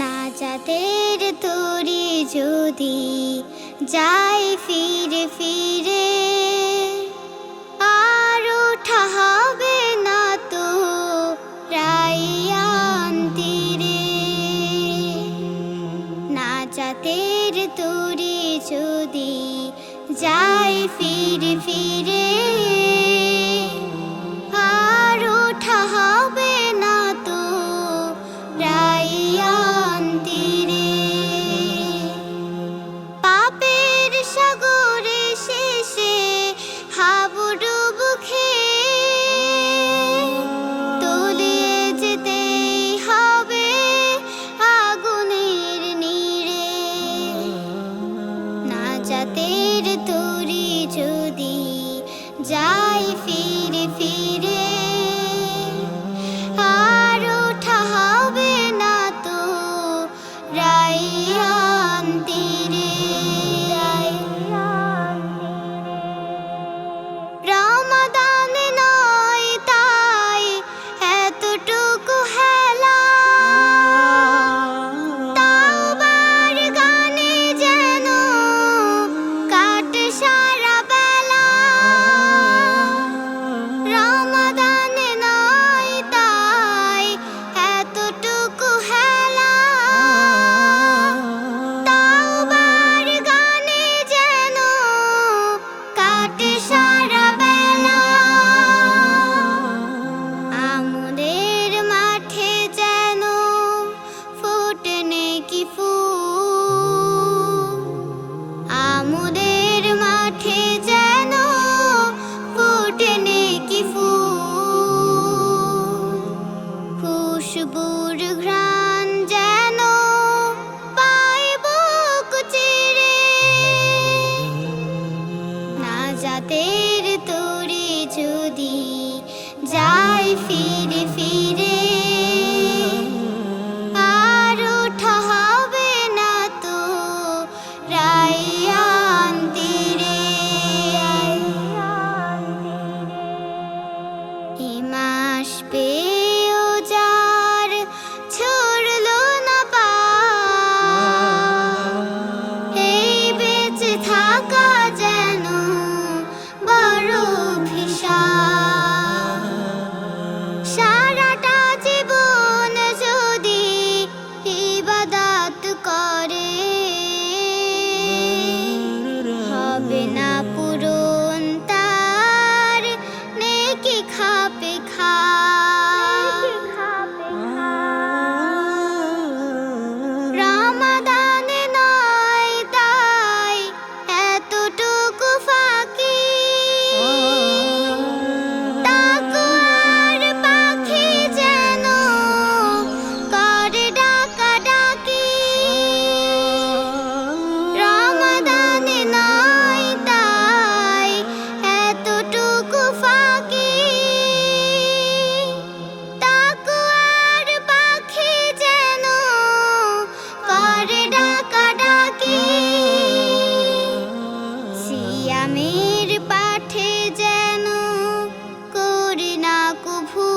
নাজাতের তরি যদি যায় ফিরে ফিরে, আর ওঠা হবে না তো রাইয়ান তীরে। নাজাতের তরি যদি যায় ফিরে ফিরে, আর ওঠা হবে না তো রাইয়ান তীরে। পাপের সাগরে শেষে হাবুডুবু খেয়ে তলিয়ে যেতেই হবে আগুনের নীড়ে। নাজাতের তরি যদি যায় ফিরে ফিরে, আর ওঠা হবে না তো রাইয়ান তীরে। রমাদানে নয় তাই এতটুকু হেলা, তাওবার গানে যেন কাটে সারা বেলা। রমাদানে নয় তাই এতটুকু হেলা, তাওবার গানে যেন কাটে সারা বেলা। আমুদের মাঠে যেন ফোটে নেকি ফুল, আমুদের মাঠে যেন ফোটে নেকি ফুল। খুশবুর ঘ্রাণ যেন পায় বুক চিরে। নাজাতের তরি যদি যায় ফিরে ফিরে, আর ওঠা হবে না তো রাইয়ান তীরে। এ মাস পেয়েও যার ছড়লো না পার, এই বেঁচে থাকা যেন বড় ভিসাল। সারাটা জীবন যদি ইবাদত করে, হবে না পূরণ তার নেকি খাপে খাপ। রমাদানে নয় তাই এতটুকু ফাঁকি, তাকওয়ার পাখি যেন করে ডাকাডাকি। রমাদানে নয় তাই এতটুকু ফাঁকি, তাকওয়ার পাখি যেন করে ডাকাডাকি। সিয়ামের পাঠে যেন করি না কভু,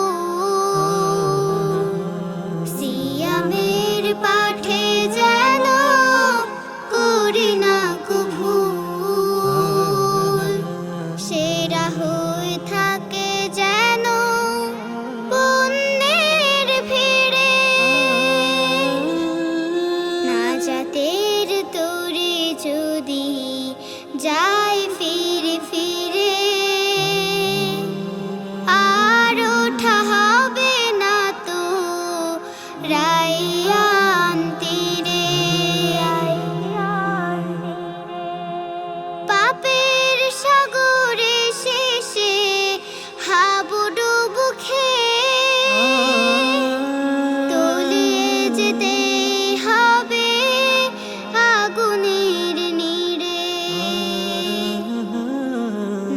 সিয়ামের পাঠে যেন করি না কভু। সেরা হয়ে থাকে যেন পুণ্যের ভিড়ে। নাজাতের তরি যদি যায় ফিরে ফিরে, আর ওঠা হবে না তো রাইয়ান তীরে। পাপের সাগরে শেষে হাবুডুবু খেয়ে তলিয়ে যেতেই হবে আগুনের নীড়ে।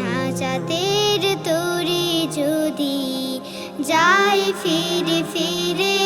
নাজাতের তরি যদি যায় ফিরে ফিরে,